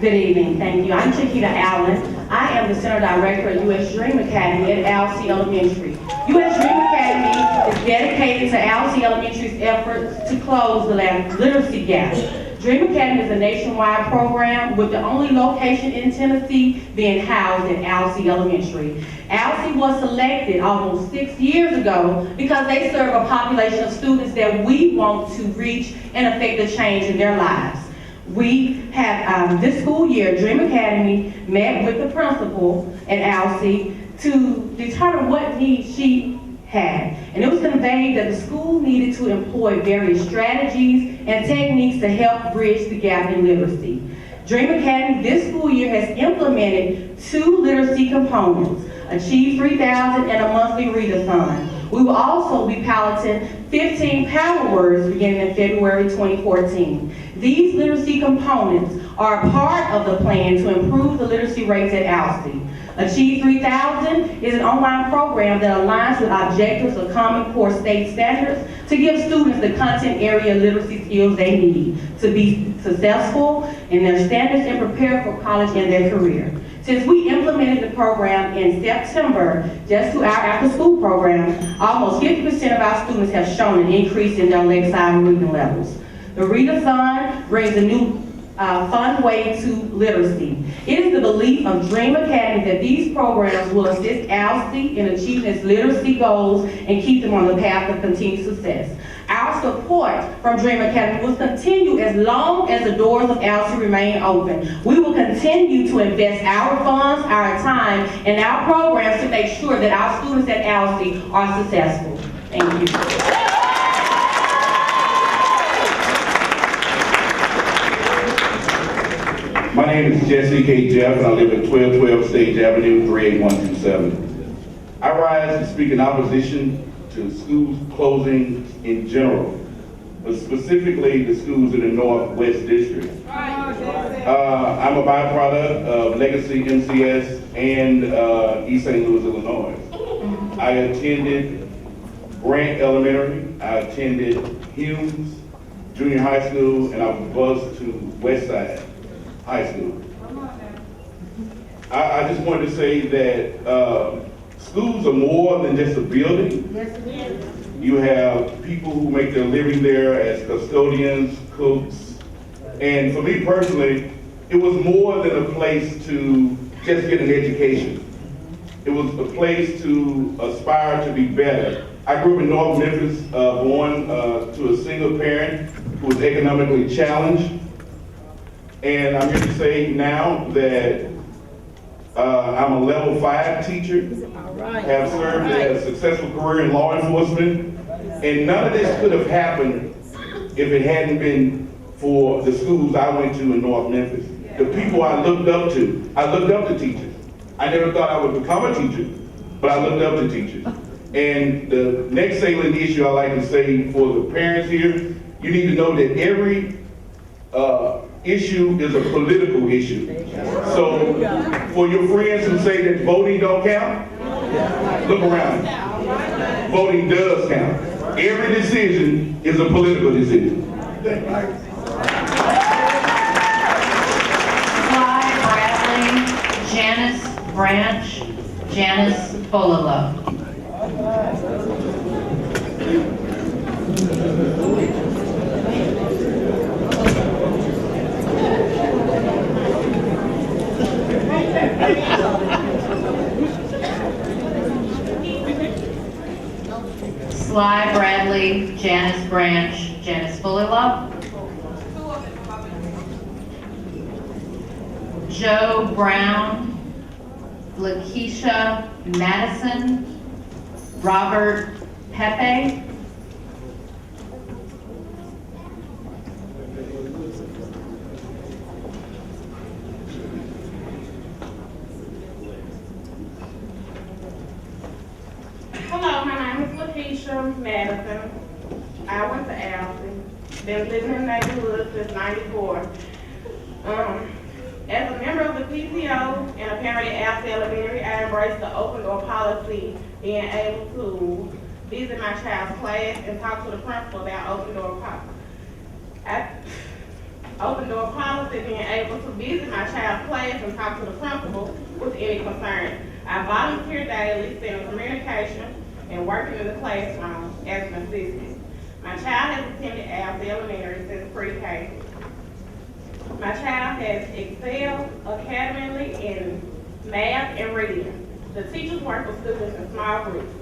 Good evening, thank you. I'm Chiquita Allen. I am the Center Director at U.S. Dream Academy at Alsea Elementary. U.S. Dream Academy is dedicated to Alsea Elementary's efforts to close the literacy gap. Dream Academy is a nationwide program with the only location in Tennessee being housed at Alsea Elementary. Alsea was selected almost 6 years ago because they serve a population of students that we want to reach and affect a change in their lives. We have, this school year, Dream Academy met with the principal at Alsea to determine what needs she had. And it was conveyed that the school needed to employ various strategies and techniques to help bridge the gap in literacy. Dream Academy this school year has implemented 2 literacy components, Achieve 3000 and a monthly readathon. We will also be piloting 15 power words beginning in February 2014. These literacy components are a part of the plan to improve the literacy rates at Alsea. Achieve 3000 is an online program that aligns with objectives of Common Core state standards to give students the content area literacy skills they need to be successful in their standards and prepare for college and their career. Since we implemented the program in September, just to our after-school program, almost 50% of our students have shown an increase in their lakeside reading levels. The Readathon brings a new fun way to literacy. It is the belief of Dream Academy that these programs will assist Alsea in achieving its literacy goals and keep them on the path of continued success. Our support from Dream Academy will continue as long as the doors of Alsea remain open. We will continue to invest our funds, our time, and our programs to make sure that our students at Alsea are successful. Thank you. My name is Jesse K. Jeff, and I live at 1212 Stage Avenue, 38127. I rise to speak in opposition to schools closing in general, but specifically the schools in the Northwest District. I'm a byproduct of Legacy MCS and East St. Louis, Illinois. I attended Grant Elementary, I attended Humes Junior High School, and I was bused to Westside High School. I just wanted to say that schools are more than just a building. Yes, it is. You have people who make their living there as custodians, cooks, and for me personally, it was more than a place to just get an education. It was a place to aspire to be better. I grew up in North Memphis, born to a single parent who was economically challenged. And I'm here to say now that I'm a level 5 teacher, have served a successful career in law enforcement, and none of this could have happened if it hadn't been for the schools I went to in North Memphis. The people I looked up to teachers. I never thought I would become a teacher, but I looked up to teachers. And the next salient issue I like to say for the parents here, you need to know that every issue is a political issue. So for your friends who say that voting don't count, look around. Voting does count. Every decision is a political decision. Clyde Bradley, Janice Branch, Janice Bololo. Sly Bradley, Janice Branch, Janice Fullilop. Joe Brown, Lakeisha Madison, Robert Pepe. Hello, my name is Lakeisha Madison. I went to Alsea. Been living in the neighborhood since '94. As a member of the PTO and a parent at Alsea Elementary, I embrace the open door policy, being able to visit my child's class and talk to the principal about open door policy. Open door policy, being able to visit my child's class and talk to the principal with any concern. I volunteer daily, sending communication and working in the classroom as an assistant. My child has attended Alpha Elementary since pre-K. My child has excelled academically in math and reading. The teachers work with students in small groups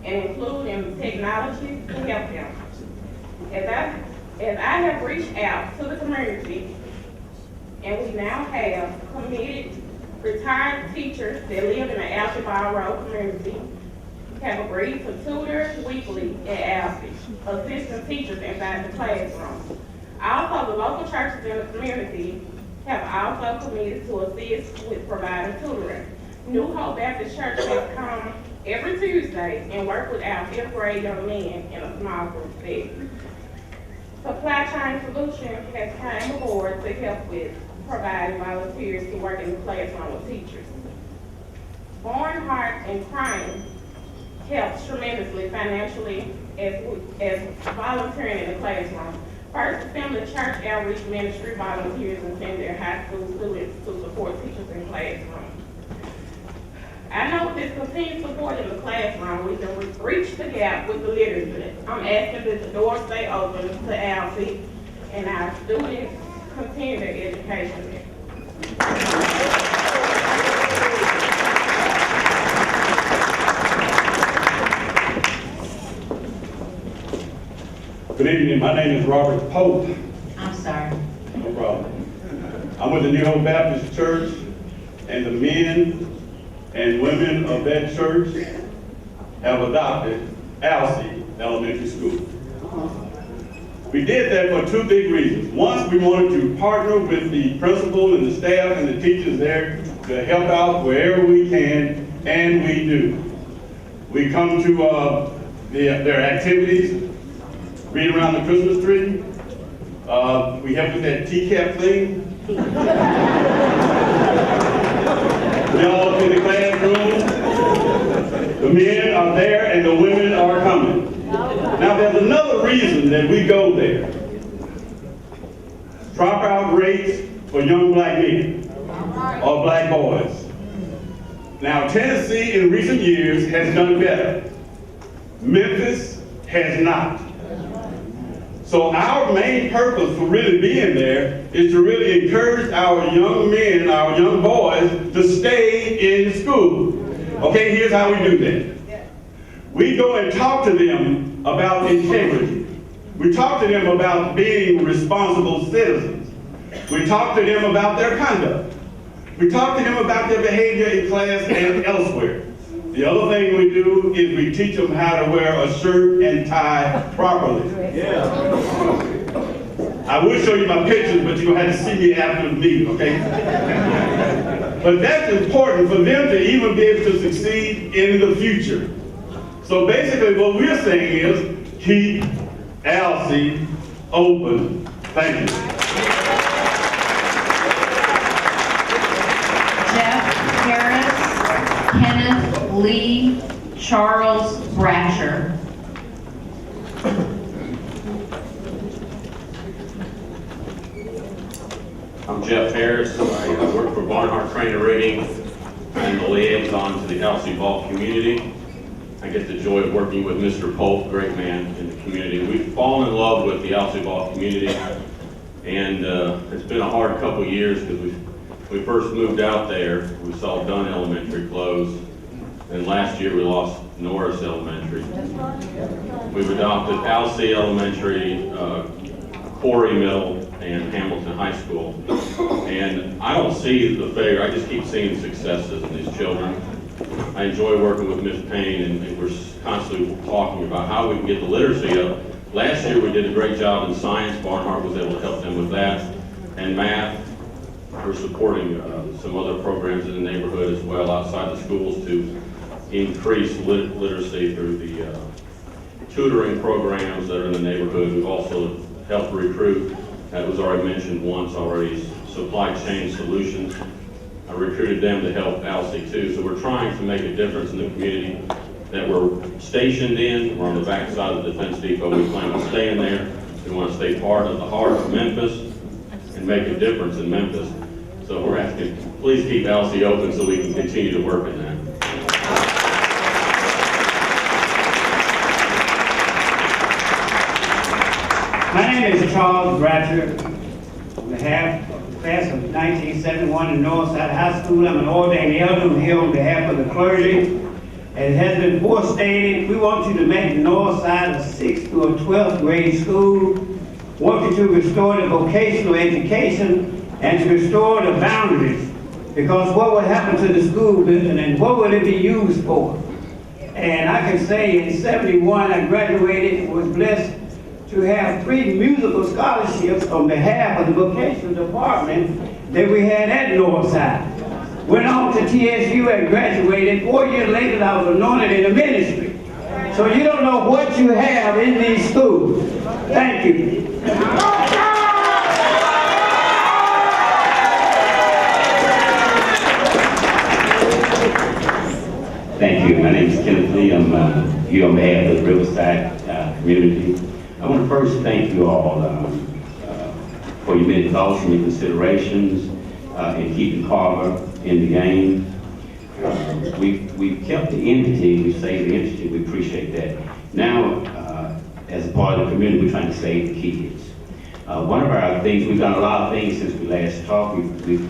and include in technology to help them. As I have reached out to the community, and we now have committed retired teachers that live in the Alfie Ball Road community, have agreed to tutor weekly at Alfie, assisting teachers inside the classroom. Also, the local churches in the community have also committed to assist with providing tutoring. New Hope Baptist Church has come every Tuesday and work with our 5th grade young men in a small group setting. Supply Chain Solution has come aboard to help with providing volunteers to work in the classroom with teachers. Barnhart and Crane helps tremendously financially as volunteering in the classroom. First Assembly Church Outreach Ministry volunteers and send their high school students to support teachers in classrooms. I know with this continued support in the classroom, we can reach the gap with the literacy. I'm asking that the doors stay open to Alfie and our students continue their education there. Good evening, my name is Robert Pope. I'm sorry. No problem. I'm with the New Hope Baptist Church, and the men and women of that church have adopted Alsea Elementary School. We did that for two big reasons. One, we wanted to partner with the principal and the staff and the teachers there to help out wherever we can, and we do. We come to their activities, read around the Christmas tree. We help with that TCAP thing. We all up in the classroom. The men are there and the women are coming. Now there's another reason that we go there. Dropout rates for young black men or black boys. Now Tennessee in recent years has done better. Memphis has not. So our main purpose for really being there is to really encourage our young men, our young boys to stay in school. Okay, here's how we do that. We go and talk to them about integrity. We talk to them about being responsible citizens. We talk to them about their conduct. We talk to them about their behavior in class and elsewhere. The other thing we do is we teach them how to wear a shirt and tie properly. Yeah. I will show you my pictures, but you're going to have to see me after the meeting, okay? But that's important for them to even be able to succeed in the future. So basically what we're saying is keep Alsea open. Thank you. Jeff Harris, Kenneth Lee, Charles Bratcher. I'm Jeff Harris. I work for Barnhart Trainer Rating. I'm the liaison to the Alsea Ball community. I get the joy of working with Mr. Polk, great man in the community. We've fallen in love with the Alsea Ball community, and it's been a hard couple years because we first moved out there. We saw Dunn Elementary close, and last year we lost Norris Elementary. We've adopted Alsea Elementary, Corey Middle, and Hamilton High School. And I don't see the failure, I just keep seeing successes in these children. I enjoy working with Ms. Payne, and we're constantly talking about how we can get the literacy up. Last year we did a great job in science. Barnhart was able to help them with that. And math, we're supporting some other programs in the neighborhood as well outside the schools to increase literacy through the tutoring programs that are in the neighborhood. We've also helped recruit, that was already mentioned once already, Supply Chain Solutions. I recruited them to help Alsea too. So we're trying to make a difference in the community that we're stationed in. We're on the back side of the Defense Depot. We plan on staying there. We want to stay part of the heart of Memphis. and make a difference in Memphis. So we're asking, please keep LC open so we can continue to work in that. My name is Charles Bratcher. On behalf of the class of 1971 in Northside High School, I'm an ordained elder. I'm here on behalf of the clergy. As it has been forestated, we want you to make Northside a 6th through a 12th grade school. Want you to restore the vocational education and to restore the boundaries. Because what will happen to the school building and what will it be used for? And I can say in 71 I graduated, was blessed to have 3 musical scholarships on behalf of the vocational department that we had at Northside. Went on to TSU and graduated. 4 years later, I was anointed in the ministry. So you don't know what you have in these schools. Thank you. Thank you. My name is Kenneth Lee. I'm here on behalf of the Riverside community. I want to first thank you all for your many thoughts and your considerations in keeping Carver in the game. We've kept the entity, we saved the entity, we appreciate that. Now, as a part of the community, we're trying to save the kids. One of our things, we've done a lot of things since we last talked. We've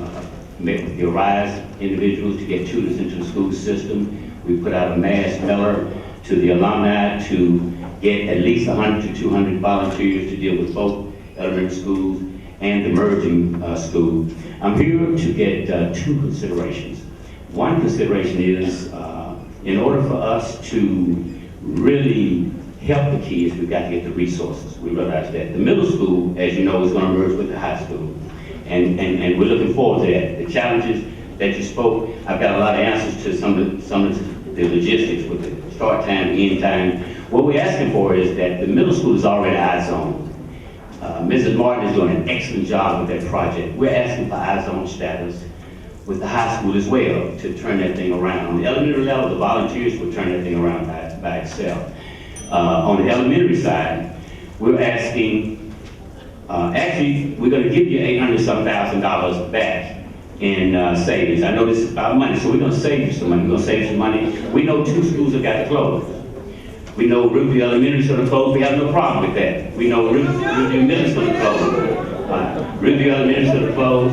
met with the Arise individuals to get tutors into the school system. We put out a mass mailer to the alumni to get at least 100 to 200 volunteers to deal with both elementary schools and the merging school. I'm here to get 2 considerations. One consideration is, in order for us to really help the kids, we've got to get the resources. We realize that. The middle school, as you know, is going to merge with the high school. And we're looking forward to that. The challenges that you spoke, I've got a lot of answers to some of the logistics with the start time, end time. What we're asking for is that the middle school is already I-zone. Mrs. Martin is doing an excellent job with that project. We're asking for I-zone status with the high school as well to turn that thing around. On the elementary level, the volunteers will turn that thing around by itself. On the elementary side, we're asking, actually, we're going to give you $800,000 back in savings. I know this is about money, so we're going to save you some money. We're going to save some money. We know 2 schools have got to close. We know Riverview Elementary is going to close. We have no problem with that. We know Riverview Middle is going to close. Riverview Elementary is going to close.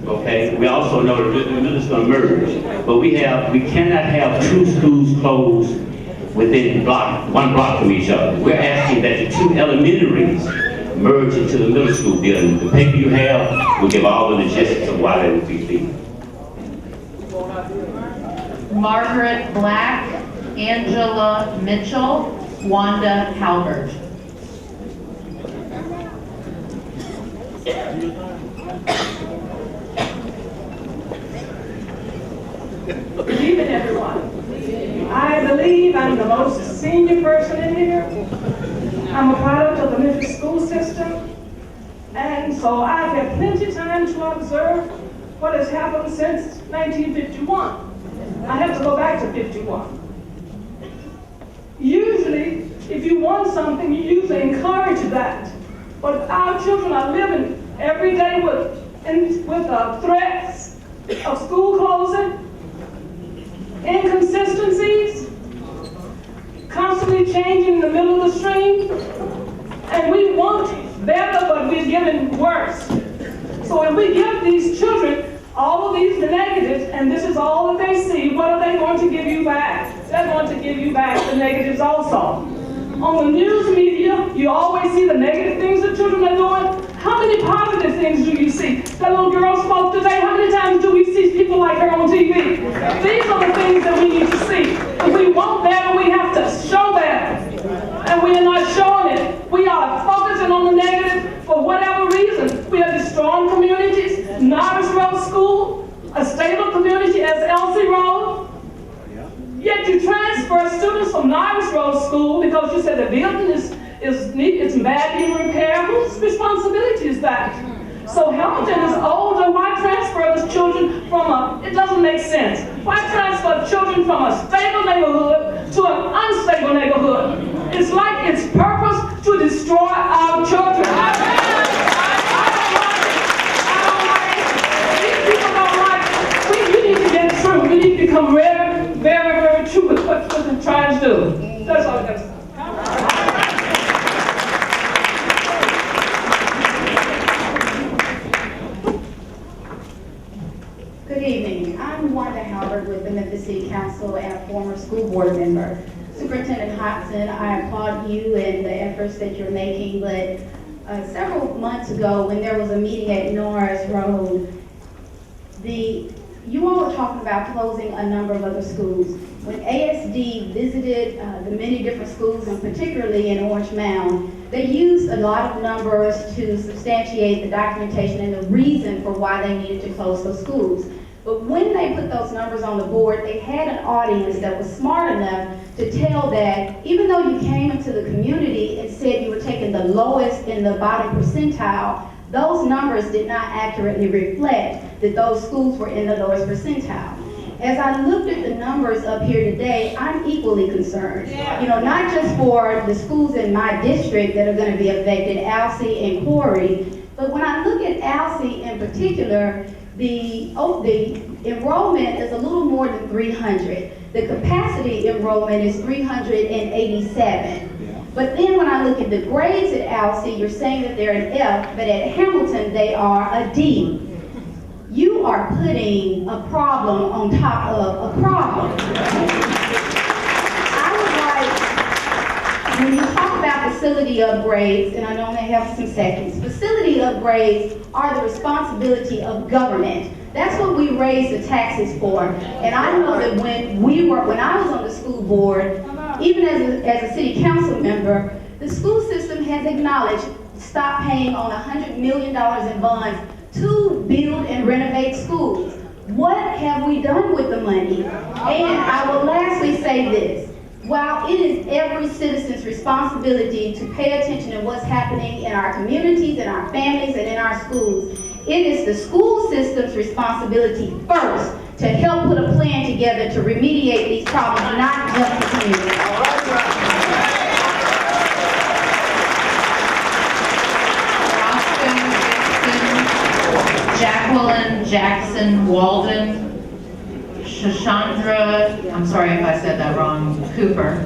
Okay. We also know that Riverview Middle is going to merge. But we cannot have 2 schools closed within one block from each other. We're asking that the 2 elementaries merge into the middle school building. The paper you have will give all the logistics of why that would be feasible. Margaret Black, Angela Mitchell, Wanda Halbert. Good evening, everyone. I believe I'm the most senior person in here. I'm a product of the Memphis school system, and so I've had plenty of time to observe what has happened since 1951. I have to go back to 51. Usually, if you want something, you usually encourage that. But our children are living every day with threats of school closing, inconsistencies, constantly changing in the middle of the stream, and we want better, but we're getting worse. So if we give these children all of these negatives, and this is all that they see, what are they going to give you back? They're going to give you back the negatives also. On the news media, you always see the negative things that children are doing. How many positive things do you see? That little girl spoke today. How many times do we see people like her on TV? These are the things that we need to see. If we want better, we have to show better. And we are not showing it. We are focusing on the negative for whatever reason. We are destroying communities. Norris Road School, a stable community as Elsie Road. Yet you transfer students from Norris Road School because you said the building is it's bad being repaired. Whose responsibility is that? So Hamilton is older. Why transfer the children from it doesn't make sense. Why transfer children from a stable neighborhood to an unstable neighborhood? It's like its purpose to destroy our children. I too. That's all I got to say. Good evening. I'm Wanda Howard with the Memphis City Council and a former school board member. Superintendent Hodgson, I applaud you and the efforts that you're making, but several months ago when there was a meeting at Norris Road, you all were talking about closing a number of other schools. When ASD visited the many different schools, and particularly in Orange Mound, they used a lot of numbers to substantiate the documentation and the reason for why they needed to close those schools. But when they put those numbers on the board, they had an audience that was smart enough to tell that even though you came into the community and said you were taking the lowest in the bottom percentile, those numbers did not accurately reflect that those schools were in the lowest percentile. As I looked at the numbers up here today, I'm equally concerned. You know, not just for the schools in my district that are going to be affected, Alsea and Corey, but when I look at Alsea in particular, the enrollment is a little more than 300. The capacity enrollment is 387. But then when I look at the grades at Alsea, you're saying that they're an F, but at Hamilton they are a D. You are putting a problem on top of a problem. I would like, when you talk about facility upgrades, and I know I only have some seconds, facility upgrades are the responsibility of government. That's what we raise the taxes for. And I know that when I was on the school board, even as a city council member, the school system has acknowledged stop paying on $100 million in bonds to build and renovate schools. What have we done with the money? And I will lastly say this. While it is every citizen's responsibility to pay attention to what's happening in our communities, in our families, and in our schools, it is the school system's responsibility first to help put a plan together to remediate these problems, not just the community. Jacqueline Jackson Walden, Shashandra, I'm sorry if I said that wrong, Cooper.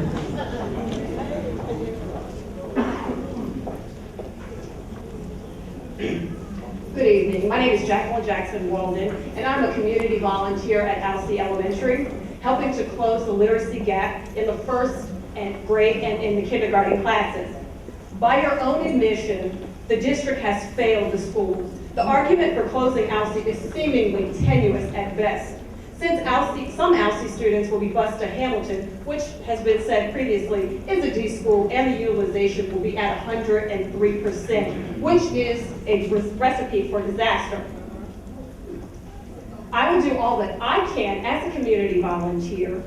Good evening. My name is Jacqueline Jackson Walden, and I'm a community volunteer at Alsea Elementary, helping to close the literacy gap in the first grade and in the kindergarten classes. By your own admission, the district has failed the schools. The argument for closing Alsea is seemingly tenuous at best. Since some Alsea students will be bused to Hamilton, which has been said previously is a D school, and the utilization will be at 103%, which is a recipe for disaster. I will do all that I can as a community volunteer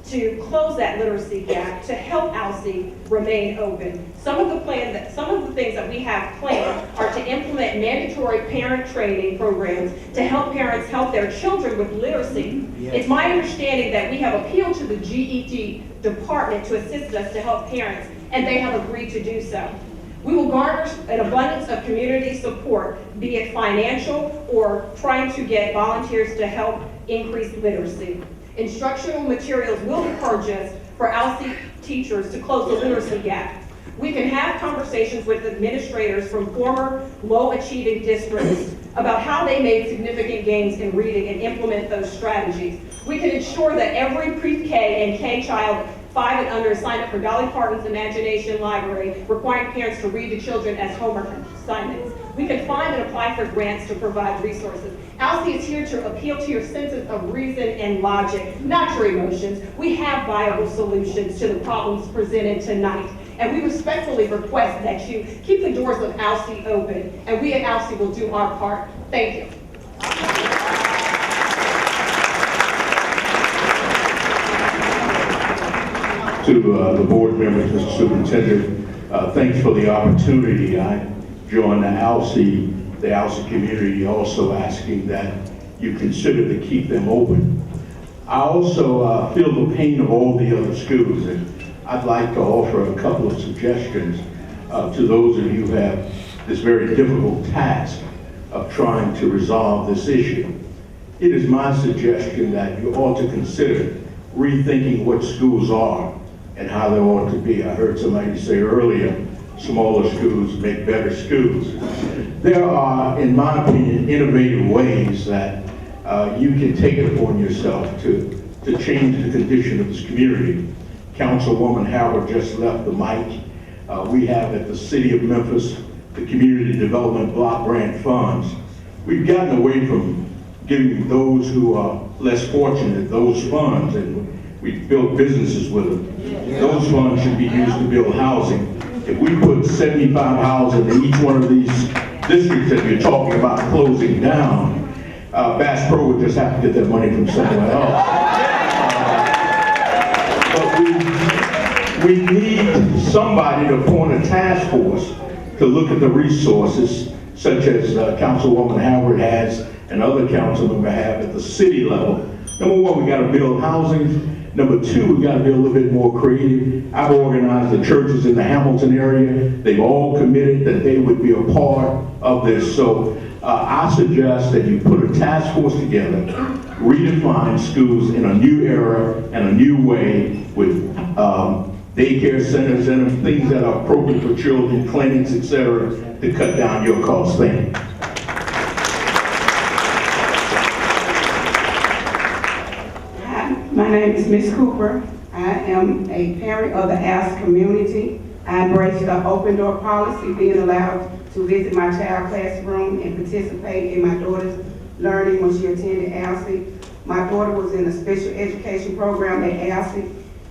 to close that literacy gap, to help Alsea remain open. Some of the things that we have planned are to implement mandatory parent training programs to help parents help their children with literacy. Yes. It's my understanding that we have appealed to the GED department to assist us to help parents, and they have agreed to do so. We will garner an abundance of community support, be it financial or trying to get volunteers to help increase literacy. Instructional materials will be purchased for Alsea teachers to close the literacy gap. We can have conversations with administrators from former low-achieving districts about how they made significant gains in reading and implement those strategies. We can ensure that every pre-K and K child 5 and under is signed up for Dolly Parton's Imagination Library, requiring parents to read to children as homework assignments. We can find and apply for grants to provide resources. Alsea is here to appeal to your senses of reason and logic, not your emotions. We have viable solutions to the problems presented tonight. And we respectfully request that you keep the doors of Alsea open, and we at Alsea will do our part. Thank you. To the board members, Mr. Superintendent, thanks for the opportunity. I joined the Alsea community also asking that you consider to keep them open. I also feel the pain of all the other schools, and I'd like to offer a couple of suggestions to those of you who have this very difficult task of trying to resolve this issue. It is my suggestion that you ought to consider rethinking what schools are. and how they ought to be. I heard somebody say earlier, smaller schools make better schools. There are, in my opinion, innovative ways that you can take it upon yourself to change the condition of this community. Councilwoman Howard just left the mic. We have at the City of Memphis, the Community Development Block Grant Funds. We've gotten away from giving those who are less fortunate those funds, and we've built businesses with them. Those funds should be used to build housing. If we put 75 houses in each one of these districts that you're talking about closing down, Bass Pro would just have to get that money from somewhere else. But we need somebody to form a task force to look at the resources, such as Councilwoman Howard has and other council members have at the city level. Number one, we got to build housing. Number two, we got to be a little bit more creative. I've organized the churches in the Hamilton area. They've all committed that they would be a part of this. So I suggest that you put a task force together, redefine schools in a new era and a new way with daycare centers and things that are appropriate for children, clinics, etc., to cut down your costs. Thank you. My name is Ms. Cooper. I am a parent of the ALC community. I embrace the open door policy, being allowed to visit my child's classroom and participate in my daughter's learning when she attended ALC. My daughter was in a special education program at ALC.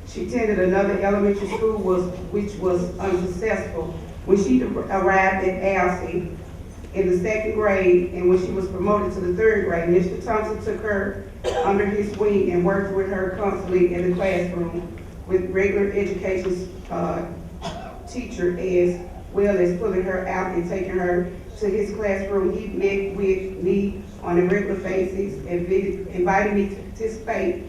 She attended another elementary school which was unsuccessful. When she arrived at ALC in the second grade, and when she was promoted to the third grade, Mr. Thompson took her under his wing and worked with her constantly in the classroom with regular education teacher, as well as pulling her out and taking her to his classroom. He met with me on a regular basis and invited me to participate,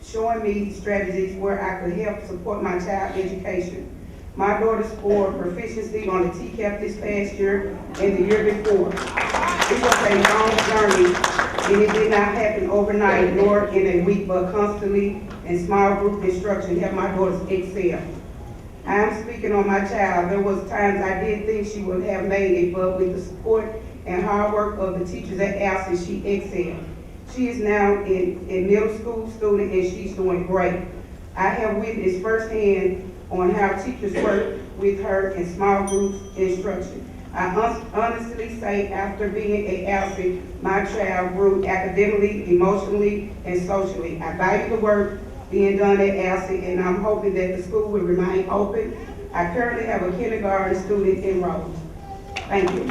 showing me strategies where I could help support my child's education. My daughter scored proficiency on the TCAP this past year and the year before. It was a long journey, and it did not happen overnight nor in a week, but constantly in small group instruction helped my daughters excel. I am speaking on my child. There was times I did think she would have made it, but with the support and hard work of the teachers at ALC, she excelled. She is now in middle school student, and she's doing great. I have witnessed firsthand on how teachers work with her in small groups instruction. I honestly say, after being at ALC, my child grew academically, emotionally, and socially. I value the work being done at ALC, and I'm hoping that the school will remain open. I currently have a kindergarten student enrolled. Thank you.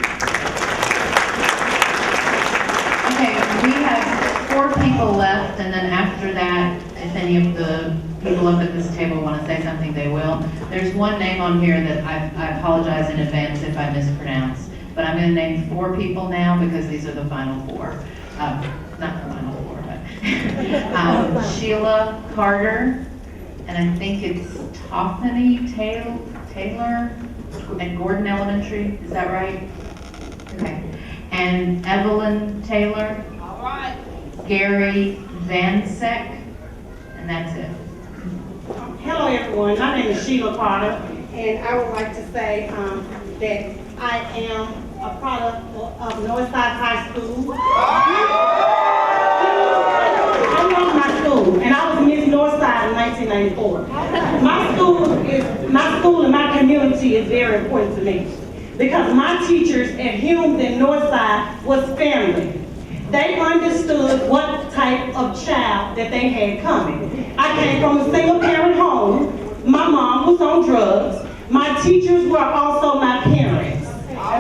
Okay, we have 4 people left, and then after that, if any of the people up at this table want to say something, they will. There's one name on here that I apologize in advance if I mispronounce, but I'm going to name 4 people now because these are the final 4. Not the final 4, but Sheila Carter, and I think it's Tophany Taylor at Gordon Elementary. Is that right? Okay. And Evelyn Taylor. All right. Gary Vansek, and that's it. Hello everyone, my name is Sheila Carter, and I would like to say that I am a product of Northside High School. I love my school, and I was Miss Northside in 1994. My school and my community is very important to me, because my teachers at Humes and Northside was family. They understood what type of child that they had coming. I came from a single parent home. My mom was on drugs. My teachers were also my parents.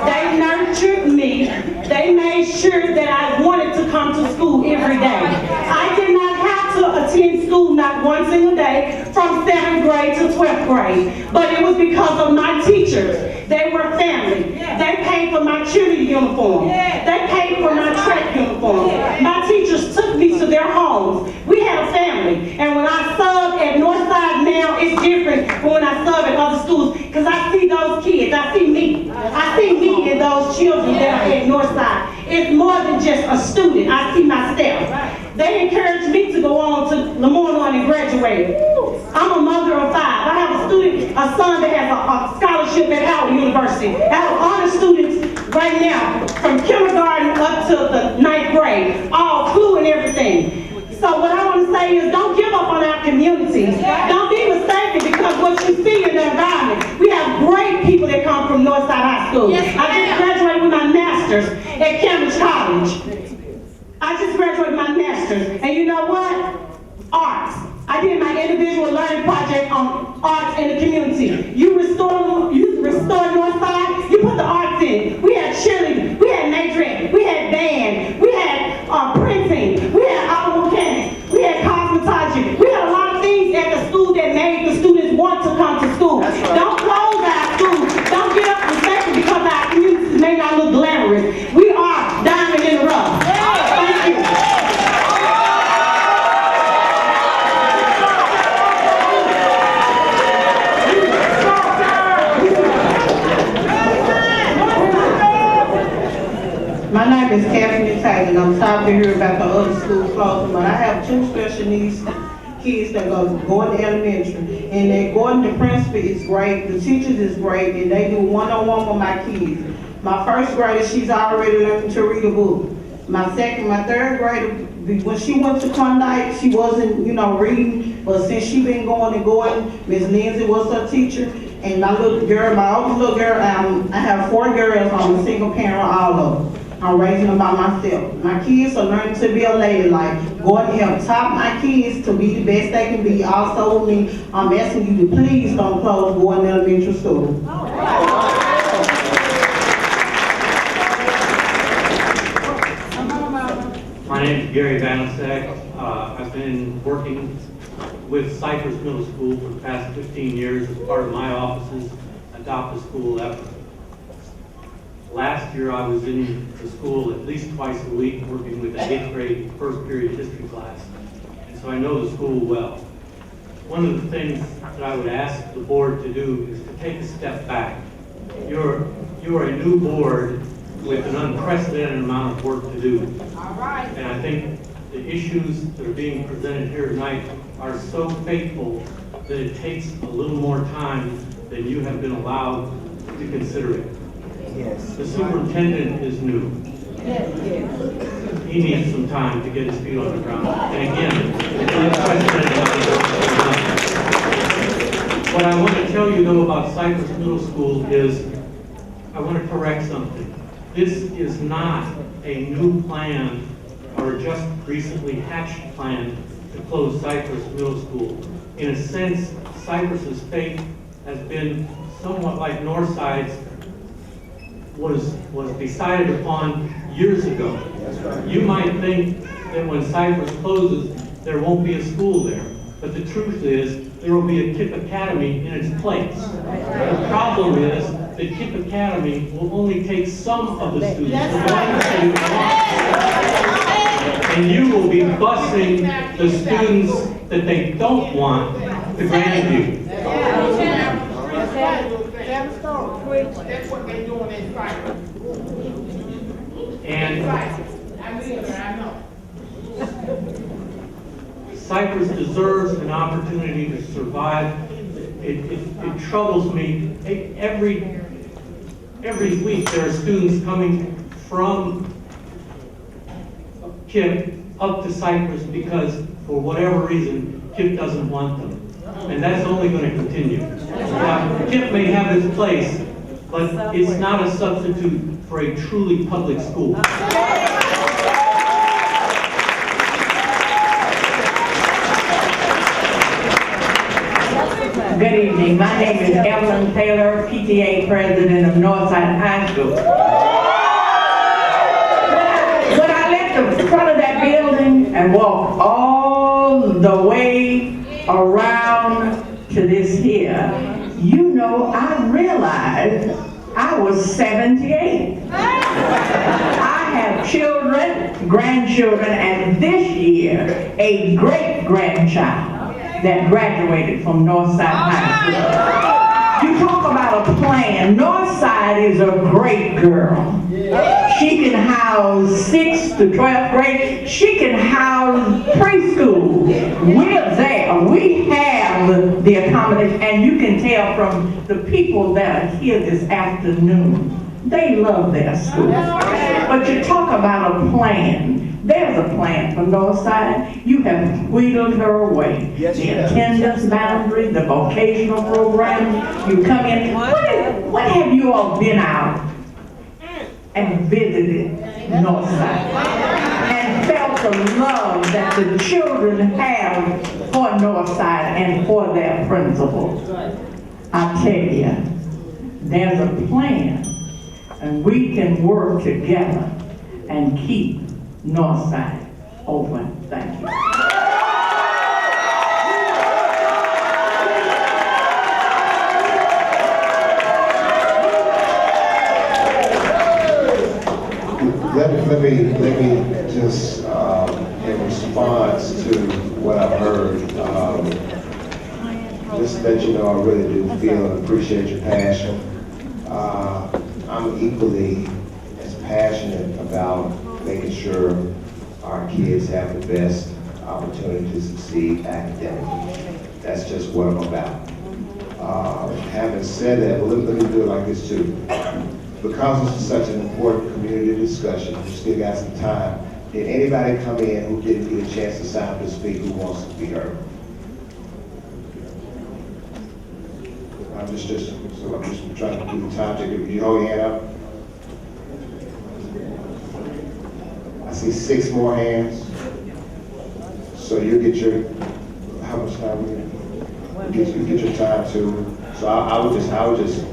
They nurtured me. They made sure that I wanted to come to school every day. I did not have to attend school not one single day from 7th grade to 12th grade. But it was because of my teachers. They were family. They paid for my cheerleading uniform. They paid for my track uniform. My teachers took me to their homes. We had a family. And when I subbed at Northside now, it's different from when I sub at other schools, because I see those kids. I see me. I see me in those children that are at Northside. It's more than just a student. I see myself. They encouraged me to go on to Lemoyne and graduate. I'm a mother of 5. I have a son that has a scholarship at Howard University. I have honor students right now from kindergarten up to the 9th grade, all clue and everything. So what I want to say is don't give up on our communities. Don't be mistaken because what you see in the environment. We have great people that come from Northside High School. I just graduated with my master's at Cambridge College. And you know what? Arts. I did my individual learning project on arts in the community. You restore Northside, you put the arts in. We had cheerleading, we had matrix, we had band, we had printing, we had auto mechanics, we had cosmetology. We had a lot of things at the school that made the students want to come to school. Right. Don't close our schools. Don't get up and say because our communities may not look glamorous. We are diamond in the rough. Thank you. My name is Catherine Taylor, and I'm sorry to hear about the other schools closing, but I have 2 special needs kids that go Gordon Elementary, and that Gordon, the principal is great, the teachers is great, and they do one-on-one with my kids. My first grader, she's already learning to read a book. My third grader, when she went to Klondike, she wasn't, reading, but since she been going to Gordon, Miss Lindsay was her teacher, and my oldest little girl, I have 4 girls, I'm a single parent, all of them. I'm raising them by myself. My kids are learning to be a lady. Like, Gordon helped top my kids to be the best they can be. Also with me, I'm asking you to please don't close Gordon Elementary School. My name is Gary Vanasek. I've been working with Cypress Middle School for the past 15 years as part of my office's Adopt a School effort. Last year, I was in the school at least twice a week working with an 8th grade first period history class. And so I know the school well. One of the things that I would ask the board to do is to take a step back. You're a new board with an unprecedented amount of work to do. And I think the issues that are being presented here tonight are so fateful that it takes a little more time than you have been allowed to consider it. Yes. The superintendent is new. Yes. He needs some time to get his feet on the ground. And again, it's unprecedented. What I want to tell you though about Cypress Middle School is I want to correct something. This is not a new plan or just recently hatched plan to close Cypress Middle School. In a sense, Cypress's fate has been somewhat like Northside's was decided upon years ago. You might think that when Cypress closes, there won't be a school there. But the truth is, there will be a KIPP Academy in its place. The problem is that KIPP Academy will only take some of the students. And you will be busing the students that they don't want to Grandview. That's what they're doing in Cypress. And I live there, I know. Cypress deserves an opportunity to survive. It troubles me. Every week there are students coming from KIPP up to Cypress because for whatever reason, KIPP doesn't want them. And that's only going to continue. Now, KIPP may have its place, but it's not a substitute for a truly public school. Good evening. My name is Evelyn Taylor, PTA President of Northside High School. When I left the front of that building and walked all the way around to this here, I realized I was 78. I have children, grandchildren, and this year, a great-grandchild that graduated from Northside High School. You talk about a plan. Northside is a great girl. She can house 6th to 12th grade. She can house preschool. We're there. We have the accommodation, and you can tell from the people that are here this afternoon, they love their school. But you talk about a plan. There's a plan for Northside. You have wheedled her away. The attendance boundary, the vocational program. You come in. What have you all been out and visited Northside and felt the love that the children have for Northside and for their principals? I tell you, there's a plan, and we can work together and keep Northside open. Thank you. Let me just, in response to what I've heard, just let you know I really do feel and appreciate your passion. I'm equally as passionate about making sure our kids have the best opportunity to succeed academically. That's just what I'm about. Having said that, well, let me do it like this too. Because this is such an important community discussion, we still got some time. Did anybody come in who didn't get a chance to sign up to speak who wants to be heard? I'm just trying to do the time to give you hold your hand up. I see 6 more hands. So you get your, how much time we get? You get your time too. So I would just